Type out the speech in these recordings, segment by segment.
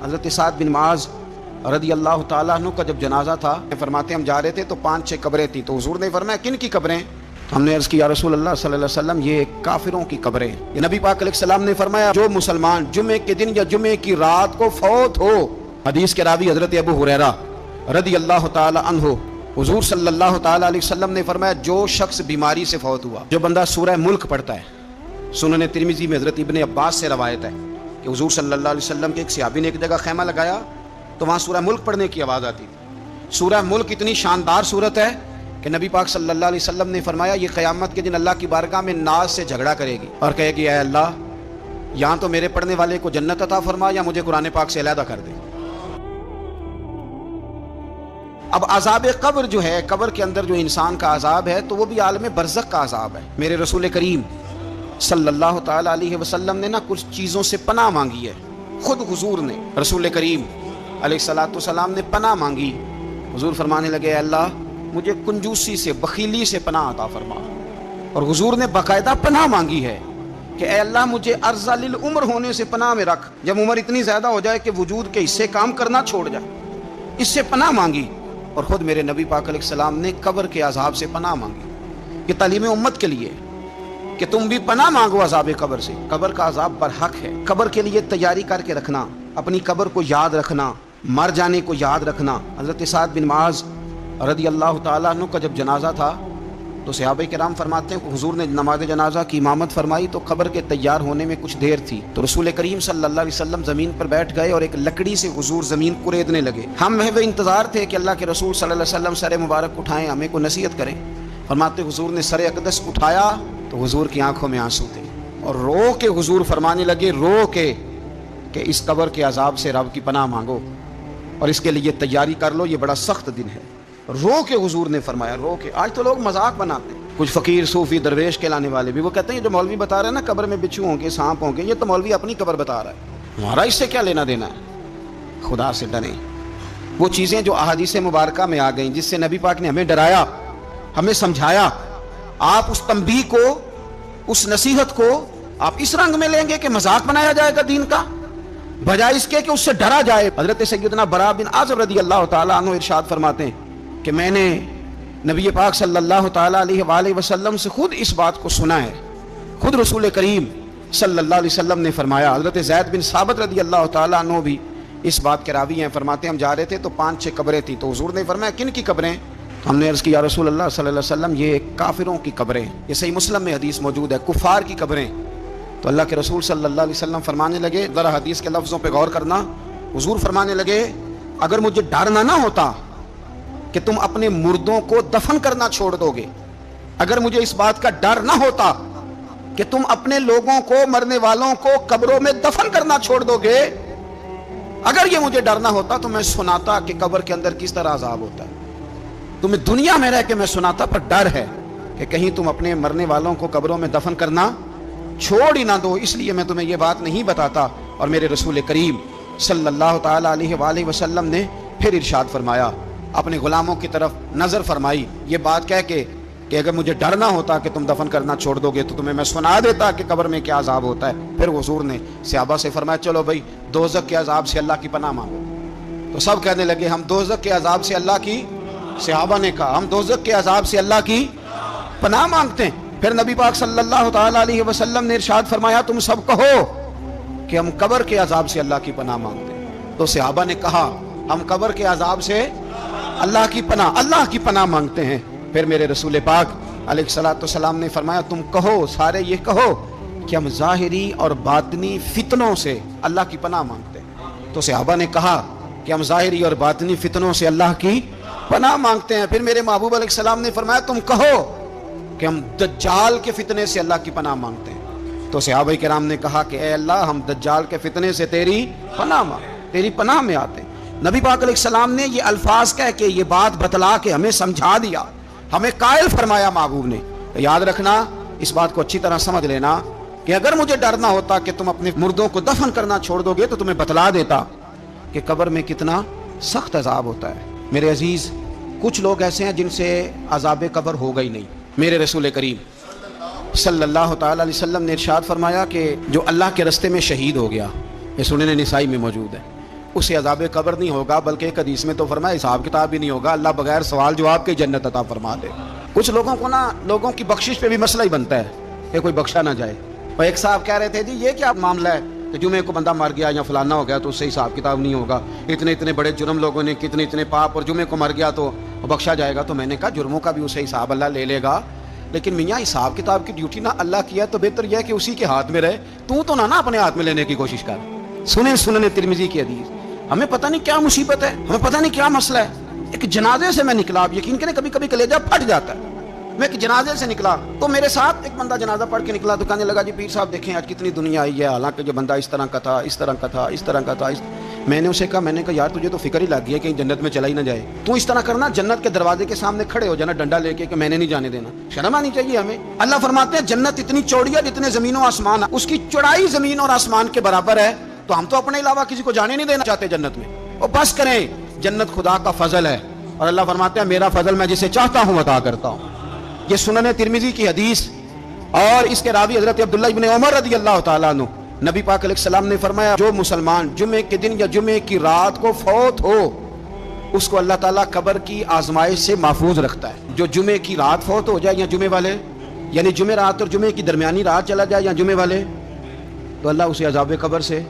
حضرت سعد بن معاذ رضی اللہ تعالیٰ عنہ کا جب جنازہ تھا، فرماتے ہم جا رہے تھے تو 5-6 قبریں تھیں، تو حضور نے فرمایا کن کی قبریں؟ ہم نے عرض کی یا رسول اللہ صلی اللہ علیہ وسلم یہ کافروں کی قبریں ہیں۔ یہ نبی پاک علیہ السلام نے فرمایا جو مسلمان جمعے کے دن یا جمعے کی رات کو فوت ہو، حدیث کے راوی حضرت ابو ہریرہ رضی اللہ تعالی عنہ، حضور صلی اللہ تعالی علیہ وسلم نے فرمایا جو شخص بیماری سے فوت ہوا، جو بندہ سورہ ملک پڑھتا ہے، سنن ترمذی میں حضرت ابن عباس سے روایت ہے کہ حضور صلی اللہ علیہ وسلم کے ایک صحابی نے ایک جگہ خیمہ لگایا تو وہاں سورہ ملک پڑھنے کی آواز آتی تھی۔ سورہ ملک اتنی شاندار صورت ہے کہ نبی پاک صلی اللہ علیہ وسلم نے فرمایا یہ قیامت کے دن اللہ کی بارگاہ میں ناز سے جھگڑا کرے گی اور کہے گی اے اللہ یہاں تو میرے پڑھنے والے کو جنت عطا فرما یا مجھے قرآن پاک سے علیحدہ کر دے۔ اب عذاب قبر جو ہے، قبر کے اندر جو انسان کا عذاب ہے تو وہ بھی عالم برزخ کا عذاب ہے۔ میرے رسول کریم صلی اللہ تعالی علیہ وسلم نے کچھ چیزوں سے پناہ مانگی ہے، خود حضور نے، رسول کریم علیہ الصلوۃ والسلام نے پناہ مانگی۔ حضور فرمانے لگے اے اللہ مجھے کنجوسی سے، بخیلی سے پناہ عطا فرما، اور حضور نے باقاعدہ پناہ مانگی ہے کہ اے اللہ مجھے ارذل العمر ہونے سے پناہ میں رکھ، جب عمر اتنی زیادہ ہو جائے کہ وجود کے حصے کام کرنا چھوڑ جائے، اس سے پناہ مانگی۔ اور خود میرے نبی پاک علیہ السلام نے قبر کے عذاب سے پناہ مانگی۔ یہ تعلیم امت کے لیے کہ تم بھی پناہ مانگو عذاب قبر سے۔ قبر کا عذاب برحق ہے، قبر کے لیے تیاری کر کے رکھنا، اپنی قبر کو یاد رکھنا، مر جانے کو یاد رکھنا۔ حضرت سعد بن معاذ رضی اللہ تعالیٰ عنہ کا جب جنازہ تھا تو صحابہ کرام فرماتے ہیں کہ حضور نے نماز جنازہ کی امامت فرمائی تو قبر کے تیار ہونے میں کچھ دیر تھی، تو رسول کریم صلی اللہ علیہ وسلم زمین پر بیٹھ گئے اور ایک لکڑی سے حضور زمین کریدنے لگے۔ ہم محو انتظار تھے کہ اللہ کے رسول صلی اللہ علیہ وسلم سر مبارک اٹھائیں، ہمیں کو نصیحت کریں۔ فرماتے حضور نے سر اقدس اٹھایا تو حضور کی آنکھوں میں آنسو تھے، اور رو کے حضور فرمانے لگے، رو کے کہ اس قبر کے عذاب سے رب کی پناہ مانگو اور اس کے لیے تیاری کر لو، یہ بڑا سخت دن ہے۔ رو کے حضور نے فرمایا، رو کے۔ آج تو لوگ مذاق بناتے ہیں، کچھ فقیر صوفی درویش کہلانے والے بھی، وہ کہتے ہیں جو مولوی بتا رہے ہیں نا قبر میں بچھو ہوں گے، سانپ ہوں گے، یہ تو مولوی اپنی قبر بتا رہا ہے، ہمارا اس سے کیا لینا دینا ہے۔ خدا سے ڈریں۔ وہ چیزیں جو احادیث مبارکہ میں آ گئیں، جس سے نبی پاک نے ہمیں ڈرایا، ہمیں سمجھایا، آپ اس تنبیہ کو، اس نصیحت کو آپ اس رنگ میں لیں گے کہ مذاق بنایا جائے گا دین کا، بجائے اس کے کہ اس سے ڈرا جائے۔ حضرت سیدنا براء بن عازب رضی اللہ تعالیٰ عنہ ارشاد فرماتے ہیں کہ میں نے نبی پاک صلی اللہ تعالیٰ علیہ وآلہ وسلم سے خود اس بات کو سنا ہے، خود رسول کریم صلی اللہ علیہ وسلم نے فرمایا۔ حضرت زید بن ثابت رضی اللہ تعالیٰ عنہ بھی اس بات کے راوی ہیں، فرماتے ہم جا رہے تھے تو 5-6 قبریں تھیں، تو حضور نے فرمایا کن کی قبریں؟ ہم نے عرض کی یا رسول اللہ صلی اللہ علیہ وسلم یہ کافروں کی قبریں ہیں۔ یہ صحیح مسلم میں حدیث موجود ہے، کفار کی قبریں۔ تو اللہ کے رسول صلی اللہ علیہ وسلم فرمانے لگے، ذرا حدیث کے لفظوں پہ غور کرنا، حضور فرمانے لگے اگر مجھے ڈر نہ ہوتا کہ تم اپنے مردوں کو دفن کرنا چھوڑ دو گے، اگر مجھے اس بات کا ڈر نہ ہوتا کہ تم اپنے لوگوں کو، مرنے والوں کو قبروں میں دفن کرنا چھوڑ دو گے، اگر یہ مجھے ڈر نہ ہوتا تو میں سناتا کہ قبر کے اندر کس طرح عذاب ہوتا ہے۔ تمہیں دنیا میں رہ کے میں سناتا، پر ڈر ہے کہ کہیں تم اپنے مرنے والوں کو قبروں میں دفن کرنا چھوڑ ہی نہ دو، اس لیے میں تمہیں یہ بات نہیں بتاتا۔ اور میرے رسول کریم صلی اللہ تعالی علیہ وآلہ وسلم نے پھر ارشاد فرمایا، اپنے غلاموں کی طرف نظر فرمائی، یہ بات کہہ کے کہ اگر مجھے ڈر نہ ہوتا کہ تم دفن کرنا چھوڑ دو گے تو تمہیں میں سنا دیتا کہ قبر میں کیا عذاب ہوتا ہے۔ پھر حضور نے صحابہ سے فرمایا چلو بھائی دوزخ کے عذاب سے اللہ کی پناہ مانگو۔ تو سب کہنے لگے ہم دوزخ کے عذاب سے اللہ کی، صحابہ نے کہا ہم دوزخ کے عذاب سے اللہ کی پناہ مانگتے ہیں۔ پھر نبی پاک صلی اللہ تعالی علیہ وسلم نے ارشاد فرمایا تم سب کہو کہ ہم قبر کے عذاب سے اللہ کی پناہ مانگتے ہیں۔ تو صحابہ نے کہا ہم قبر کے عذاب سے اللہ کی پناہ مانگتے ہیں۔ پھر میرے رسول پاک علیہ الصلوۃ والسلام نے فرمایا تم کہو، سارے یہ کہو کہ ہم ظاہری اور باطنی فتنوں سے اللہ کی پناہ مانگتے ہیں۔ تو صحابہ نے کہا کہ ہم ظاہری اور باطنی فتنوں سے اللہ کی پناہ مانگتے ہیں۔ پھر میرے محبوب علیہ السلام نے فرمایا تم کہو کہ ہم دجال کے فتنے سے اللہ کی پناہ مانگتے ہیں۔ تو صحابہ کرام نے کہا کہ اے اللہ ہم دجال کے فتنے سے تیری پناہ میں آتے ہیں۔ نبی پاک علیہ السلام نے یہ الفاظ کہہ کے، یہ بات بتلا کے ہمیں سمجھا دیا، ہمیں قائل فرمایا محبوب نے۔ یاد رکھنا، اس بات کو اچھی طرح سمجھ لینا کہ اگر مجھے ڈر نہ ہوتا کہ تم اپنے مردوں کو دفن کرنا چھوڑ دو گے تو تمہیں بتلا دیتا کہ قبر میں کتنا سخت عذاب ہوتا ہے۔ میرے عزیز، کچھ لوگ ایسے ہیں جن سے عذاب قبر ہوگا ہی نہیں۔ میرے رسول کریم صلی اللہ تعالی علیہ وسلم نے ارشاد فرمایا کہ جو اللہ کے رستے میں شہید ہو گیا، یہ سنن نسائی میں موجود ہے، اسے عذاب قبر نہیں ہوگا، بلکہ ایک حدیث میں تو فرمایا حساب کتاب بھی نہیں ہوگا، اللہ بغیر سوال جواب کے جنت عطا فرما دے۔ کچھ لوگوں کو نا لوگوں کی بخشش پہ بھی مسئلہ ہی بنتا ہے کہ کوئی بخشا نہ جائے۔ اور ایک صاحب کہہ رہے تھے جی یہ کیا معاملہ ہے کہ جمعے کو بندہ مر گیا یا فلانا ہو گیا تو اس سے حساب کتاب نہیں ہوگا، اتنے بڑے جرم لوگوں نے اتنے پاپ، اور جمعے کو مر گیا تو بخشا جائے گا۔ تو میں نے کہا جرموں کا بھی اسے حساب اللہ لے لے گا، لیکن میاں حساب کتاب کی ڈیوٹی نہ اللہ کی ہے تو بہتر یہ ہے کہ اسی کے ہاتھ میں رہے، تو نہ اپنے ہاتھ میں لینے کی کوشش کر۔ سنن ترمذی کی حدیث، ہمیں پتہ نہیں کیا مصیبت ہے، ہمیں پتہ نہیں کیا مسئلہ ہے۔ ایک جنازے سے میں نکلا، آپ یقین کریں کبھی کبھی کلیجہ پھٹ جاتا ہے۔ میں ایک جنازے سے نکلا تو میرے ساتھ ایک بندہ جنازہ پڑھ کے نکلا تو کہنے لگا جی پیر صاحب دیکھیں آج کتنی دنیا آئی ہے، حالانکہ جو بندہ اس طرح کا تھا، اس طرح کا تھا، اس طرح کا تھا۔ میں نے اسے کہا یار تجھے تو فکر ہی لگ گئی ہے کہ جنت میں چلا ہی نہ جائے، تو اس طرح کرنا جنت کے دروازے کے سامنے کھڑے ہو جانا ڈنڈا لے کے کہ میں نے نہیں جانے دینا۔ شرم آنی چاہیے ہمیں۔ اللہ فرماتے ہیں جنت اتنی چوڑی ہے جتنے زمین و آسمان، اس کی چوڑائی زمین اور آسمان کے برابر ہے، تو ہم تو اپنے علاوہ کسی کو جانے نہیں دینا چاہتے جنت میں۔ اور بس کریں، جنت خدا کا فضل ہے، اور اللہ فرماتے ہیں میرا فضل میں جسے چاہتا ہوں عطا کرتا ہوں۔ یہ سنن ترمذی کی حدیث، اور اس کے راوی حضرت عبداللہ ابن عمر رضی اللہ تعالیٰ عنہ، نبی پاک علیہ السلام نے فرمایا جو مسلمان جمعے کے دن یا جمعے کی رات کو فوت ہو اس کو اللہ تعالیٰ قبر کی آزمائش سے محفوظ رکھتا ہے۔ جو جمعے کی رات فوت ہو جائے یا جمعے والے، یعنی جمعے رات اور جمعے کی درمیانی رات چلا جائے یا جمعے والے، تو اللہ اسے عذاب قبر سے،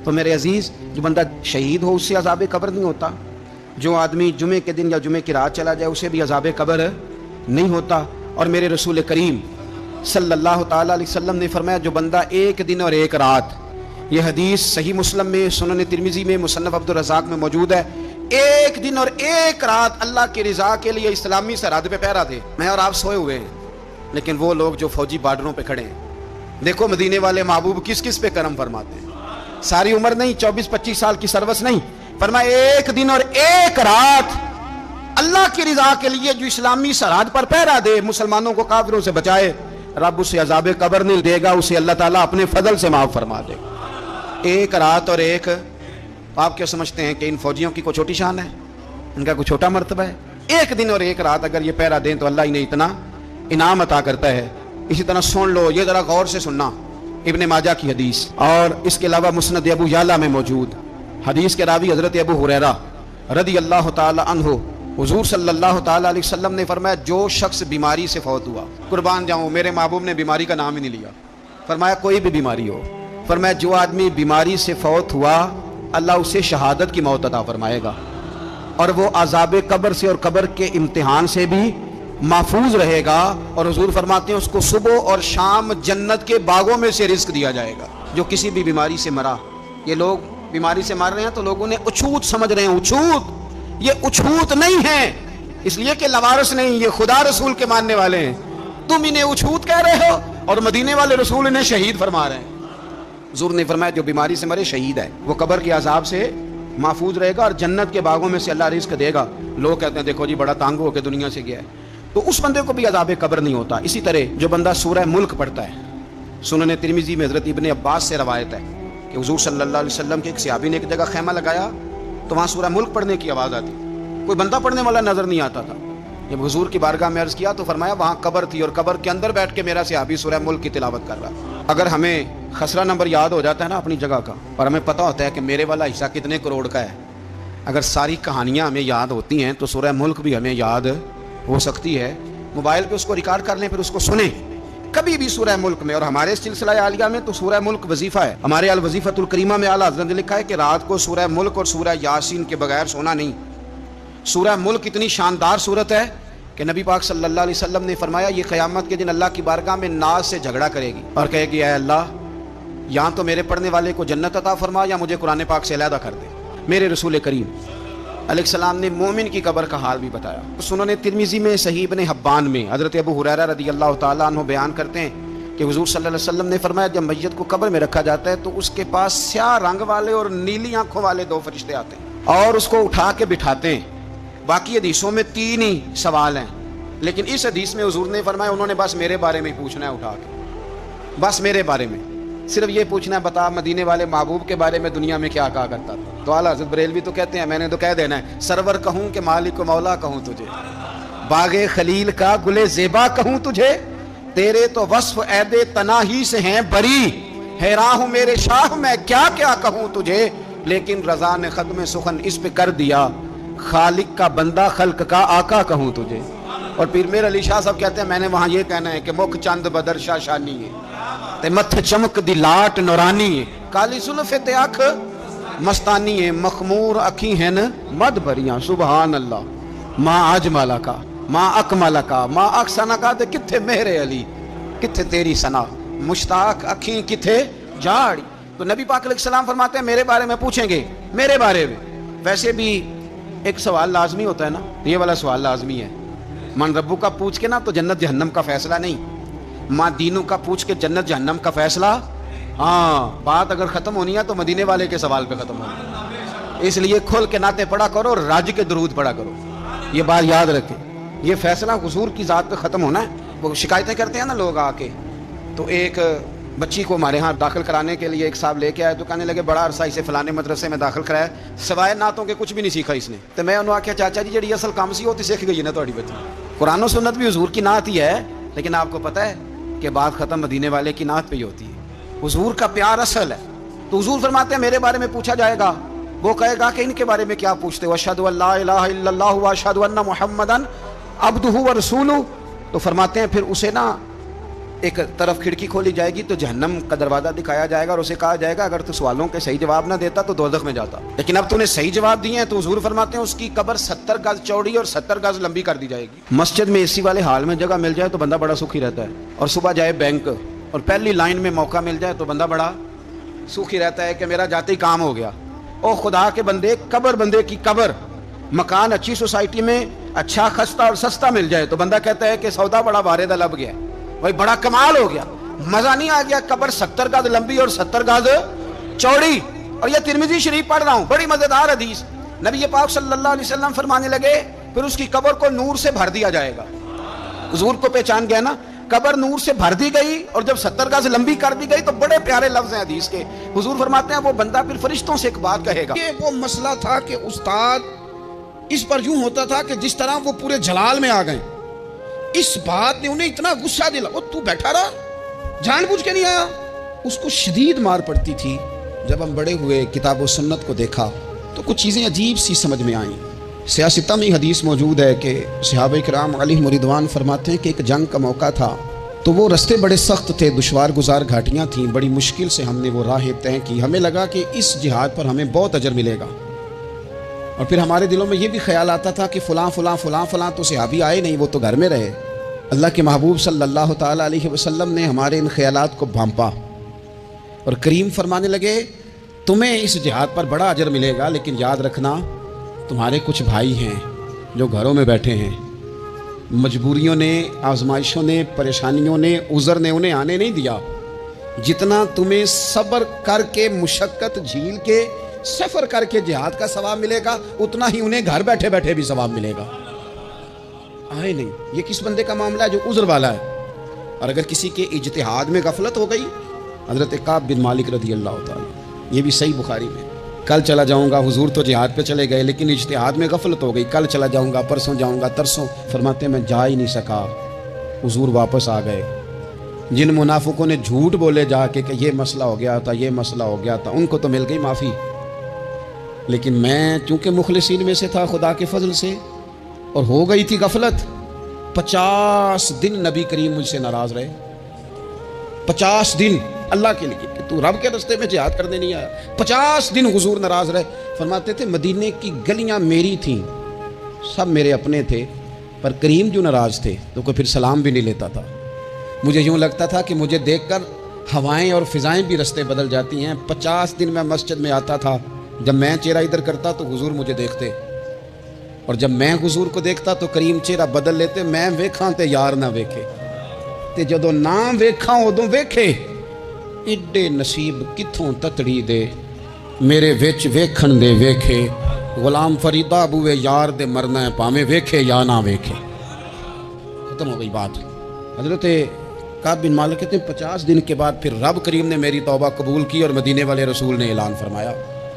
تو میرے عزیز جو بندہ شہید ہو اس سے عذاب قبر نہیں ہوتا، جو آدمی جمعے کے دن یا جمعے کی رات چلا جائے اسے بھی عذاب قبر نہیں ہوتا۔ اور میرے رسول کریم صلی اللہ تعالیٰ علیہ وسلم نے فرمایا جو بندہ ایک دن اور ایک رات، یہ حدیث صحیح مسلم میں، سنن ترمذی میں، مصنف عبدالرزاق میں موجود ہے، ایک دن اور ایک رات اللہ کی رضا کے لیے اسلامی سرحد پہ پہرا دے۔ میں اور آپ سوئے ہوئے ہیں، لیکن وہ لوگ جو فوجی بارڈروں پہ کھڑے ہیں، دیکھو مدینے والے محبوب کس کس پہ کرم فرماتے ہیں۔ ساری عمر نہیں، 24-25 سال کی سروس نہیں، فرمایا ایک دن اور ایک رات اللہ کی رضا کے لیے جو اسلامی سرحد پر پہرا دے، مسلمانوں کو کافروں سے بچائے، رب اسے عذاب قبر نہیں دے گا، اسے اللہ تعالیٰ اپنے فضل سے معاف فرما دے گا۔ ایک رات اور ایک، آپ کیا سمجھتے ہیں کہ ان فوجیوں کی کوئی چھوٹی شان ہے؟ ان کا کوئی چھوٹا مرتبہ ہے؟ ایک دن اور ایک رات اگر یہ پہرا دیں تو اللہ انہیں اتنا انعام عطا کرتا ہے۔ اسی طرح سن لو، یہ ذرا غور سے سننا، ابن ماجہ کی حدیث، اور اس کے علاوہ مسند ابو یعلا میں موجود حدیث کے راوی حضرت ابو ہریرہ رضی اللہ تعالی عنہ، حضور صلی اللہ تعالیٰ علیہ وسلم نے فرمایا جو شخص بیماری سے فوت ہوا، قربان جاؤں میرے محبوب نے بیماری کا نام ہی نہیں لیا، فرمایا کوئی بھی بیماری ہو، فرمایا جو آدمی بیماری سے فوت ہوا اللہ اسے شہادت کی موت عطا فرمائے گا، اور وہ عذاب قبر سے اور قبر کے امتحان سے بھی محفوظ رہے گا، اور حضور فرماتے ہیں اس کو صبح اور شام جنت کے باغوں میں سے رزق دیا جائے گا۔ جو کسی بھی بیماری سے مرا، یہ لوگ بیماری سے مر رہے ہیں تو لوگوں نے اچھوت سمجھ رہے ہیں، اچھوت، یہ اچھوت نہیں ہے، اس لیے کہ لوارث نہیں، یہ خدا رسول کے ماننے والے ہیں، تم انہیں اچھوت کہہ رہے ہو، اور مدینے والے رسول انہیں شہید فرما رہے ہیں۔ حضور نے فرمایا جو بیماری سے مرے شہید ہے، وہ قبر کے عذاب سے محفوظ رہے گا اور جنت کے باغوں میں سے اللہ رزق دے گا۔ لوگ کہتے ہیں دیکھو جی بڑا تانگ ہو کے دنیا سے گیا ہے، تو اس بندے کو بھی عذاب قبر نہیں ہوتا۔ اسی طرح جو بندہ سورہ ملک پڑھتا ہے، سنن ترمذی میں حضرت ابن عباس سے روایت ہے کہ حضور صلی اللہ علیہ وسلم کے ایک صحابی نے ایک جگہ خیمہ لگایا تو وہاں سورہ ملک پڑھنے کی آواز آتی، کوئی بندہ پڑھنے والا نظر نہیں آتا تھا۔ جب حضور کی بارگاہ میں عرض کیا تو فرمایا وہاں قبر تھی اور قبر کے اندر بیٹھ کے میرا صحابی سورہ ملک کی تلاوت کر رہا۔ اگر ہمیں خسرہ نمبر یاد ہو جاتا ہے نا اپنی جگہ کا، اور ہمیں پتہ ہوتا ہے کہ میرے والا حصہ کتنے کروڑ کا ہے، اگر ساری کہانیاں ہمیں یاد ہوتی ہیں تو سورہ ملک بھی ہمیں یاد ہو سکتی ہے۔ موبائل پہ اس کو ریکارڈ کر لیں، پھر اس کو سنیں کبھی بھی سورہ ملک میں۔ اور ہمارے سلسلہ عالیہ میں تو سورہ ملک وظیفہ ہے، ہمارے الوظیفۃ الکریمہ میں اعلیٰ حضرت نے لکھا ہے کہ رات کو سورہ ملک اور سورہ یاسین کے بغیر سونا نہیں۔ سورہ ملک اتنی شاندار صورت ہے کہ نبی پاک صلی اللہ علیہ وسلم نے فرمایا یہ قیامت کے دن اللہ کی بارگاہ میں ناز سے جھگڑا کرے گی اور کہے گی اے اللہ یہاں تو میرے پڑھنے والے کو جنت عطا فرما یا مجھے قرآن پاک سے علیحدہ کر دے۔ میرے رسول کریم علیہ السلام نے مومن کی قبر کا حال بھی بتایا۔ سنن ترمذی میں، صحیح ابن حبان میں حضرت ابو ہریرہ رضی اللہ تعالیٰ عنہ بیان کرتے ہیں کہ حضور صلی اللہ علیہ وسلم نے فرمایا جب میت کو قبر میں رکھا جاتا ہے تو اس کے پاس سیاہ رنگ والے اور نیلی آنکھوں والے دو فرشتے آتے ہیں اور اس کو اٹھا کے بٹھاتے ہیں۔ باقی حدیثوں میں 3 ہی سوال ہیں، لیکن اس حدیث میں حضور نے فرمایا انہوں نے بس میرے بارے میں ہی پوچھنا ہے، اٹھا کے بس میرے بارے میں صرف یہ پوچھنا ہے بتا مدینے والے محبوب کے بارے میں دنیا میں کیا کہا کرتا تھا۔ تو اعلیٰ حضرت بریلوی تو کہتے ہیں میں نے تو کہہ دینا ہے سرور کہوں کہ مالک و مولا کہوں تجھے، باغ خلیل کا گلے زیبا کہوں تجھے، تیرے تو وصف عید تناہی سے ہیں بری، حیران ہوں میرے شاہ میں کیا کیا کہوں تجھے، لیکن رضا نے ختم سخن اس پہ کر دیا، خالق کا بندہ خلق کا آقا کہوں تجھے۔ اور پھر میر علی شاہ صاحب کہتے ہیں میں نے وہاں یہ کہنا ہے کہ مکھ چند بدر شاہ شانی ہے تے متھ چمک دی لاٹ نورانی ہے، کالی زلف تے اکھ مستانی ہے، مخمور اکھی ہیں مد بھریاں، سبحان اللہ۔ ماں اجمل کا، ماں اکمل کا، ماں احسن کا، تے کتھے میرے علی، کتھے تیری ثنا، مشتاق اکھیں کتھے جاڑی۔ تو نبی پاک علیہ السلام فرماتے ہیں میرے بارے میں پوچھیں گے، میرے بارے میں۔ ویسے بھی ایک سوال لازمی ہوتا ہے نا، یہ والا سوال لازمی ہے، من ربو کا پوچھ کے نا تو جنت جہنم کا فیصلہ نہیں، ماں دینوں کا پوچھ کے جنت جہنم کا فیصلہ۔ ہاں، بات اگر ختم ہونی ہے تو مدینے والے کے سوال پہ ختم ہونی ہے، اس لیے کھول کے نعتیں پڑھا کرو اور راج کے درود پڑھا کرو، یہ بات یاد رکھیں۔ یہ فیصلہ حضور کی ذات پہ ختم ہونا ہے۔ وہ شکایتیں کرتے ہیں نا لوگ آ کے، تو ایک بچی کو ہمارے ہاں داخل کرانے کے لیے ایک صاحب لے کے آئے تو کہنے لگے بڑا عرصہ اسے فلانے مدرسے میں داخل کرایا، سوائے نعتوں کے کچھ بھی نہیں سیکھا اس نے۔ تو میں انہوں نے آخیا چاچا جی جڑی اصل کام سی وہ تو سیکھ گئی نا تھوڑی بچی، قرآن و سنت بھی حضور کی نعت ہی ہے، لیکن آپ کو پتہ ہے کہ بات ختم مدینے والے کی نعت پہ ہی ہوتی ہے۔ حضور کا پیار اصل ہے، تو حضور فرماتے ہیں میرے بارے میں پوچھا جائے گا، وہ کہے گا کہ ان کے بارے میں کیا پوچھتے ہو، اشہد ان لا الہ الا اللہ و اشہد ان محمدن عبدہ و رسولہ۔ تو فرماتے ہیں پھر اسے نا ایک طرف کھڑکی کھولی جائے گی تو جہنم کا دروازہ دکھایا جائے گا اور اسے کہا جائے گا اگر تو سوالوں کے صحیح جواب نہ دیتا تو دوزخ میں جاتا، لیکن اب تو نے صحیح جواب دیے ہیں۔ تو حضور فرماتے ہیں اس کی قبر 70 گز چوڑی اور 70 گز لمبی کر دی جائے گی۔ مسجد میں اسی والے حال میں جگہ مل جائے تو بندہ بڑا سکھی رہتا ہے، اور صبح جائے بینک اور پہلی لائن میں موقع مل جائے تو بندہ بڑا سکھی رہتا ہے کہ میرا جاتے ہی کام ہو گیا۔ او خدا کے بندے، قبر بندے کی قبر، مکان اچھی سوسائٹی میں اچھا خستہ اور سستا مل جائے تو بندہ کہتا ہے کہ سودا بڑا بارے لب گیا، بھائی بڑا کمال ہو گیا، مزہ نہیں آ گیا۔ قبر 70 گز لمبی اور 70 گز چوڑی، اور یہ ترمذی شریف پڑھ رہا ہوں، بڑی مزیدار حدیث۔ نبی پاک صلی اللہ علیہ وسلم فرمانے لگے پھر اس کی قبر کو نور سے بھر دیا جائے گا۔ حضور کو پہچان گیا نا، قبر نور سے بھر دی گئی اور جب 70 گز لمبی کر دی گئی تو بڑے پیارے لفظ ہیں حدیث کے۔ حضور فرماتے ہیں وہ بندہ پھر فرشتوں سے ایک بات کہے گا، یہ وہ مسئلہ تھا کہ استاد اس پر یوں ہوتا تھا کہ جس طرح وہ پورے جلال میں آ گئے، اس بات نے انہیں اتنا غصہ دلا، وہ تو بیٹھا رہا، جان بوجھ کے نہیں آیا۔ اس کو شدید مار پڑتی تھی۔ جب ہم بڑے ہوئے کتاب و سنت کو دیکھا تو کچھ چیزیں عجیب سی سمجھ میں آئیں۔ سیاستہ میں حدیث موجود ہے کہ صحابہ کرام علیہم رضوان فرماتے ہیں کہ ایک جنگ کا موقع تھا تو وہ رستے بڑے سخت تھے، دشوار گزار گھاٹیاں تھیں، بڑی مشکل سے ہم نے وہ راہیں طے کی، ہمیں لگا کہ اس جہاد پر ہمیں بہت اجر ملے گا، اور پھر ہمارے دلوں میں یہ بھی خیال آتا تھا کہ فلاں فلاں فلاں فلاں تو صحابی آئے نہیں، وہ تو گھر میں رہے۔ اللہ کے محبوب صلی اللہ تعالیٰ علیہ وسلم نے ہمارے ان خیالات کو بھانپا اور کریم فرمانے لگے تمہیں اس جہاد پر بڑا اجر ملے گا، لیکن یاد رکھنا تمہارے کچھ بھائی ہیں جو گھروں میں بیٹھے ہیں، مجبوریوں نے، آزمائشوں نے، پریشانیوں نے، عذر نے انہیں آنے نہیں دیا، جتنا تمہیں صبر کر کے، مشقت جھیل کے، سفر کر کے جہاد کا ثواب ملے گا اتنا ہی انہیں گھر بیٹھے بیٹھے بھی ثواب ملے گا۔ آئے نہیں، یہ کس بندے کا معاملہ ہے جو عذر والا ہے؟ اور اگر کسی کے اجتہاد میں غفلت ہو گئی، حضرت کعب بن مالک رضی اللہ تعالیٰ، یہ بھی صحیح بخاری میں، کل چلا جاؤں گا، حضور تو جہاد پہ چلے گئے لیکن اجتہاد میں غفلت ہو گئی، کل چلا جاؤں گا، پرسوں جاؤں گا، ترسوں، فرماتے ہیں میں جا ہی نہیں سکا، حضور واپس آ گئے۔ جن منافقوں نے جھوٹ بولے جا کے کہ یہ مسئلہ ہو گیا تھا، یہ مسئلہ ہو گیا تھا، ان کو تو مل گئی معافی، لیکن میں چونکہ مخلصین میں سے تھا خدا کے فضل سے، اور ہو گئی تھی غفلت، 50 دن نبی کریم مجھ سے ناراض رہے، 50 دن اللہ کے لیے کہ تو رب کے رستے میں جہاد کرنے نہیں آیا، 50 دن حضور ناراض رہے۔ فرماتے تھے مدینے کی گلیاں میری تھیں، سب میرے اپنے تھے، پر کریم جو ناراض تھے تو کوئی پھر سلام بھی نہیں لیتا تھا۔ مجھے یوں لگتا تھا کہ مجھے دیکھ کر ہوائیں اور فضائیں بھی رستے بدل جاتی ہیں۔ 50 دن میں مسجد میں آتا تھا، جب میں چہرہ ادھر کرتا تو حضور مجھے دیکھتے، اور جب میں حضور کو دیکھتا تو کریم چہرہ بدل لیتے، میں ویکھاں تے یار نہ ویکھے، تے جدوں نہ ویکھاں ادوں ویکھے، ایڈے نصیب کتھوں تتڑی دے میرے وچ ویکھن دے ویکھے، غلام فریدہ بوئے یار دے مرنا ہے پاویں ویکھے یا نہ ویکھے۔ ختم ہو گئی بات۔ حضرت کعب بن مالک کہتے ہیں 50 دن کے بعد پھر رب کریم نے میری توبہ قبول کی اور مدینے والے رسول نے اعلان فرمایا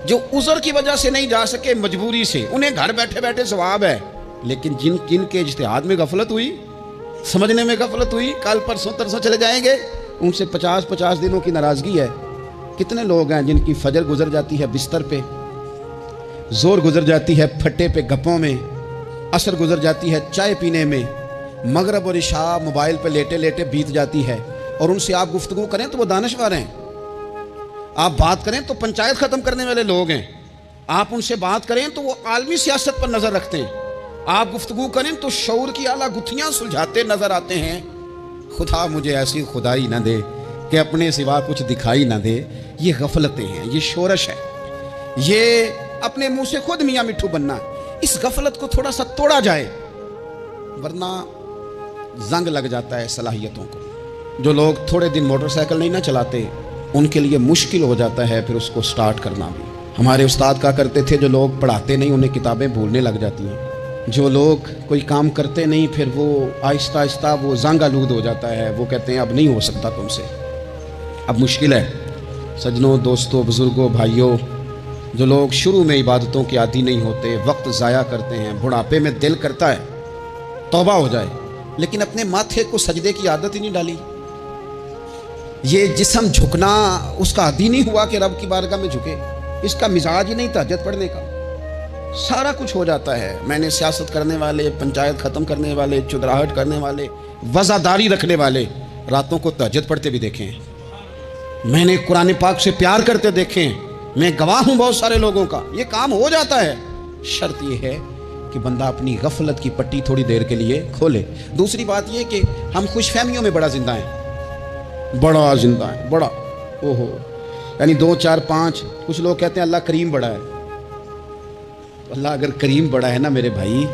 جو عذر کی وجہ سے نہیں جا سکے، مجبوری سے، انہیں گھر بیٹھے بیٹھے ثواب ہے، لیکن جن کے اجتہاد میں غفلت ہوئی، سمجھنے میں غفلت ہوئی، کل پرسوں ترسوں چلے جائیں گے، ان سے 50 دنوں کی ناراضگی ہے۔ کتنے لوگ ہیں جن کی فجر گزر جاتی ہے بستر پہ، زور گزر جاتی ہے پھٹے پہ گپوں میں، عصر گزر جاتی ہے چائے پینے میں، مغرب اور عشاء موبائل پہ لیٹے لیٹے بیت جاتی ہے، اور ان سے آپ گفتگو کریں تو وہ دانشور ہیں، آپ بات کریں تو پنچایت ختم کرنے والے لوگ ہیں، آپ ان سے بات کریں تو وہ عالمی سیاست پر نظر رکھتے ہیں، آپ گفتگو کریں تو شعور کی اعلیٰ گتھیاں سلجھاتے نظر آتے ہیں۔ خدا مجھے ایسی خدائی نہ دے کہ اپنے سوا کچھ دکھائی نہ دے۔ یہ غفلتیں ہیں، یہ شورش ہے، یہ اپنے منہ سے خود میاں مٹھو بننا۔ اس غفلت کو تھوڑا سا توڑا جائے، ورنہ زنگ لگ جاتا ہے صلاحیتوں کو۔ جو لوگ تھوڑے دن موٹر سائیکل نہیں نہ چلاتے، ان کے لیے مشکل ہو جاتا ہے پھر اس کو سٹارٹ کرنا بھی۔ ہمارے استاد کہا کرتے تھے جو لوگ پڑھاتے نہیں انہیں کتابیں بھولنے لگ جاتی ہیں، جو لوگ کوئی کام کرتے نہیں پھر وہ آہستہ آہستہ وہ زنگ آلود ہو جاتا ہے، وہ کہتے ہیں اب نہیں ہو سکتا تم سے، اب مشکل ہے۔ سجنوں، دوستوں، بزرگوں، بھائیوں، جو لوگ شروع میں عبادتوں کے عادی نہیں ہوتے، وقت ضائع کرتے ہیں، بڑھاپے میں دل کرتا ہے توبہ ہو جائے، لیکن اپنے ماتھے کو سجدے کی عادت ہی نہیں ڈالی۔ یہ جسم جھکنا اس کا عادی نہیں ہوا کہ رب کی بارگاہ میں جھکے، اس کا مزاج ہی نہیں تہجد پڑھنے کا۔ سارا کچھ ہو جاتا ہے۔ میں نے سیاست کرنے والے، پنچایت ختم کرنے والے، چدراہٹ کرنے والے، وزاداری رکھنے والے راتوں کو تہجد پڑھتے بھی دیکھے ہیں۔ میں نے قرآن پاک سے پیار کرتے دیکھے ہیں، میں گواہ ہوں بہت سارے لوگوں کا۔ یہ کام ہو جاتا ہے، شرط یہ ہے کہ بندہ اپنی غفلت کی پٹی تھوڑی دیر کے لیے کھولے۔ دوسری بات یہ کہ ہم خوش فہمیوں میں بڑا زندہ ہیں، بڑا زندہ ہے، بڑا اوہو، یعنی 2 4 5۔ کچھ لوگ کہتے ہیں اللہ کریم بڑا ہے۔ اللہ اگر کریم بڑا ہے نا میرے بھائی،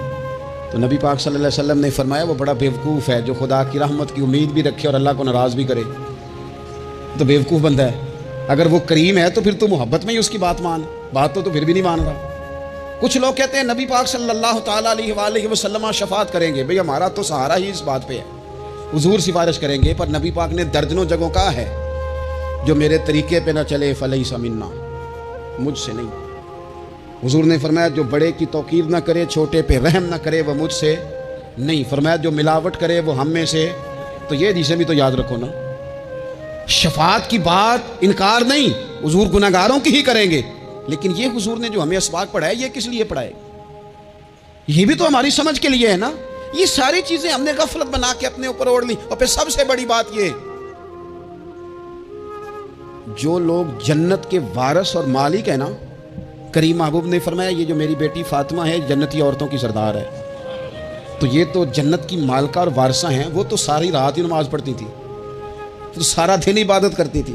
تو نبی پاک صلی اللہ علیہ وسلم نے فرمایا وہ بڑا بیوقوف ہے جو خدا کی رحمت کی امید بھی رکھے اور اللہ کو ناراض بھی کرے، تو بیوقوف بندہ ہے۔ اگر وہ کریم ہے تو پھر تو محبت میں ہی اس کی بات مان، بات تو پھر بھی نہیں مان رہا۔ کچھ لوگ کہتے ہیں نبی پاک صلی اللہ تعالیٰ علیہ وآلہ وسلم شفاعت کریں گے، بھئی ہمارا تو سہارا ہی اس بات پہ ہے، حضور سفارش کریں گے، پر نبی پاک نے درجنوں جگہوں کہا ہے جو میرے طریقے پہ نہ چلے فلیس منا، مجھ سے نہیں۔ حضور نے فرمایا جو بڑے کی توقیر نہ کرے، چھوٹے پہ رحم نہ کرے، وہ مجھ سے نہیں۔ فرمایا جو ملاوٹ کرے وہ ہم میں سے۔ تو یہ حدیثیں بھی تو یاد رکھو نا۔ شفاعت کی بات انکار نہیں، حضور گناہگاروں کی ہی کریں گے، لیکن یہ حضور نے جو ہمیں اسباق پڑھایا یہ کس لیے پڑھائے؟ یہ بھی تو ہماری سمجھ کے لیے ہے نا۔ یہ ساری چیزیں ہم نے غفلت بنا کے اپنے اوپر اوڑھ لی۔ اور پھر سب سے بڑی بات یہ، جو لوگ جنت کے وارث اور مالک ہیں نا، کریم محبوب نے فرمایا یہ جو میری بیٹی فاطمہ ہے جنتی عورتوں کی سردار ہے، تو یہ تو جنت کی مالکہ اور وارثہ ہیں۔ وہ تو ساری رات ہی نماز پڑھتی تھی، تو سارا دن عبادت کرتی تھی،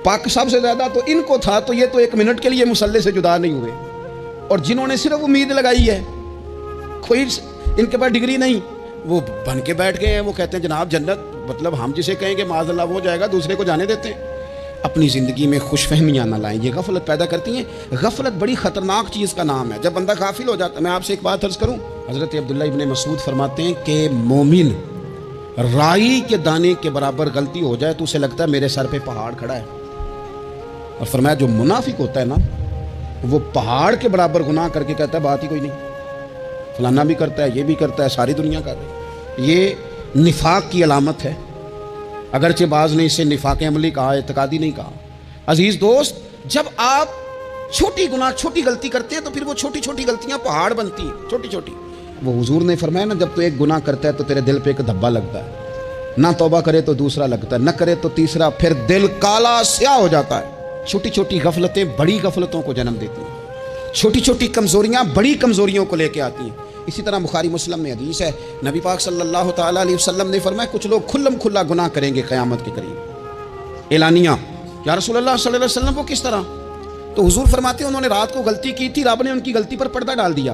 پاک سب سے زیادہ تو ان کو تھا، تو یہ تو 1 منٹ کے لیے مصلی سے جدا نہیں ہوئے۔ اور جنہوں نے صرف امید لگائی ہے، کوئی ان کے پاس ڈگری نہیں، وہ بن کے بیٹھ گئے ہیں، وہ کہتے ہیں جناب جنت، مطلب ہم جسے کہیں کہ معاذ اللہ وہ جائے گا، دوسرے کو جانے دیتے ہیں۔ اپنی زندگی میں خوش فہمیاں نہ لائیں، یہ غفلت پیدا کرتی ہیں۔ غفلت بڑی خطرناک چیز کا نام ہے۔ جب بندہ غافل ہو جاتا ہے، میں آپ سے ایک بات عرض کروں، حضرت عبداللہ ابن مسعود فرماتے ہیں کہ مومن رائی کے دانے کے برابر غلطی ہو جائے تو اسے لگتا ہے میرے سر پہ پہاڑ کھڑا ہے، اور فرمایا جو منافق ہوتا ہے نا، وہ پہاڑ کے برابر گناہ کر کے کہتا ہے بات ہی کوئی نہیں، فلانا بھی کرتا ہے، یہ بھی کرتا ہے، ساری دنیا کر رہی ہے۔ یہ نفاق کی علامت ہے، اگرچہ بعض نے اسے نفاق عملی کہا، اعتقادی نہیں کہا۔ عزیز دوست، جب آپ چھوٹی گناہ، چھوٹی غلطی کرتے ہیں تو پھر وہ چھوٹی چھوٹی غلطیاں پہاڑ بنتی ہیں، چھوٹی چھوٹی۔ وہ حضور نے فرمایا نا، جب تو ایک گناہ کرتا ہے تو تیرے دل پہ ایک دھبا لگتا ہے، نہ توبہ کرے تو دوسرا لگتا ہے، نہ کرے تو تیسرا، پھر دل کالا سیاہ ہو جاتا ہے۔ چھوٹی چھوٹی غفلتیں بڑی غفلتوں کو جنم دیتی ہیں، چھوٹی چھوٹی کمزوریاں بڑی کمزوریوں کو لے کے آتی ہیں۔ اسی طرح بخاری مسلم میں حدیث ہے، نبی پاک صلی اللہ تعالیٰ علیہ وسلم نے فرمایا کچھ لوگ کھلم کھلا گناہ کریں گے قیامت کے قریب۔ اعلانیہ، یا رسول اللہ صلی اللہ علیہ وسلم وہ کس طرح؟ تو حضور فرماتے ہیں انہوں نے رات کو غلطی کی تھی، رب نے ان کی غلطی پر پردہ ڈال دیا،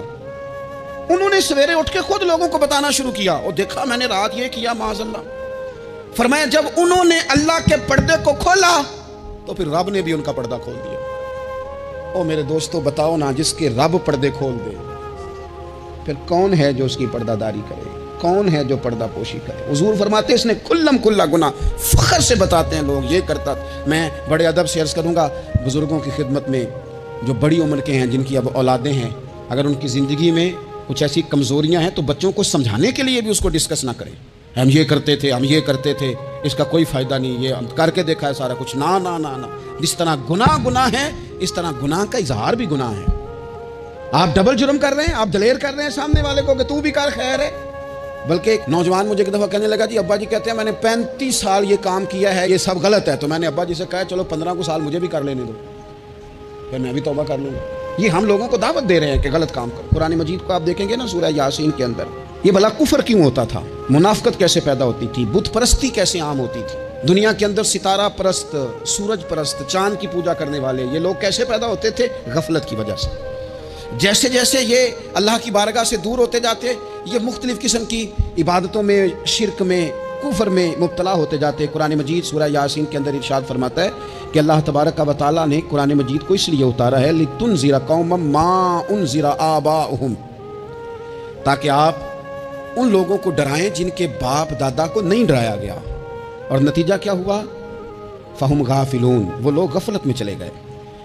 انہوں نے سویرے اٹھ کے خود لوگوں کو بتانا شروع کیا، اور دیکھا میں نے رات یہ کیا، معاذ اللہ۔ فرمایا جب انہوں نے اللہ کے پردے کو کھولا تو پھر رب نے بھی ان کا پردہ کھول دیا۔ او میرے دوستو، بتاؤ نا، جس کے رب پردے کھول دے پھر کون ہے جو اس کی پردہ داری کرے؟ کون ہے جو پردہ پوشی کرے؟ حضور فرماتے اس نے کلم کلا گناہ، فخر سے بتاتے ہیں لوگ یہ کرتا۔ میں بڑے ادب سے عرض کروں گا بزرگوں کی خدمت میں، جو بڑی عمر کے ہیں، جن کی اب اولادیں ہیں، اگر ان کی زندگی میں کچھ ایسی کمزوریاں ہیں تو بچوں کو سمجھانے کے لیے بھی اس کو ڈسکس نہ کریں، ہم یہ کرتے تھے، ہم یہ کرتے تھے، اس کا کوئی فائدہ نہیں، یہ ہم کر کے دیکھا ہے سارا کچھ۔ نہ نہ نہ نہ، جس طرح گناہ گناہ ہے، اس طرح گناہ کا اظہار بھی گناہ ہے۔ آپ ڈبل جرم کر رہے ہیں, آپ دلیر کر رہے ہیں سامنے والے کو کہ تو بھی کر, خیر ہے. بلکہ ایک نوجوان مجھے ایک دفعہ کہنے لگا جی ابا جی کہتے ہیں میں نے 35 سال یہ کام کیا ہے, یہ سب غلط ہے. تو میں نے ابا جی سے کہا چلو 15 کو سال مجھے بھی کر لینے دو, پھر میں بھی توبہ کر لوں گا. یہ ہم لوگوں کو دعوت دے رہے ہیں کہ غلط کام کرو. قرآن مجید کو آپ دیکھیں گے نا سورہ یاسین کے اندر, یہ بھلا کفر کیوں ہوتا تھا, منافقت کیسے پیدا ہوتی تھی, بت پرستی کیسے عام ہوتی تھی, دنیا کے اندر ستارہ پرست, سورج پرست, چاند کی پوجا کرنے والے یہ لوگ کیسے پیدا ہوتے تھے, غفلت کی وجہ سے. جیسے جیسے یہ اللہ کی بارگاہ سے دور ہوتے جاتے, یہ مختلف قسم کی عبادتوں میں, شرک میں, کفر میں مبتلا ہوتے جاتے. قرآن مجید سورہ یاسین کے اندر ارشاد فرماتا ہے کہ اللہ تبارک و تعالیٰ نے قرآن مجید کو اس لیے اتارا ہے لِتُنذِرَ قَوْمًا مَا أُنذِرَ آبَاؤُهُمْ, تاکہ آپ ان لوگوں کو ڈرائیں جن کے باپ دادا کو نہیں ڈرایا گیا. اور نتیجہ کیا ہوا, فَهُمْ غَافِلُونَ, وہ لوگ غفلت میں چلے گئے,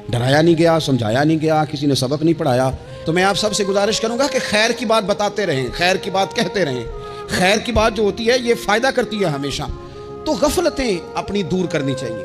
ڈرایا نہیں گیا, سمجھایا نہیں گیا, کسی نے سبق نہیں پڑھایا. تو میں آپ سب سے گزارش کروں گا کہ خیر کی بات بتاتے رہیں, خیر کی بات کہتے رہیں. خیر کی بات جو ہوتی ہے یہ فائدہ کرتی ہے ہمیشہ, تو غفلتیں اپنی دور کرنی چاہیے.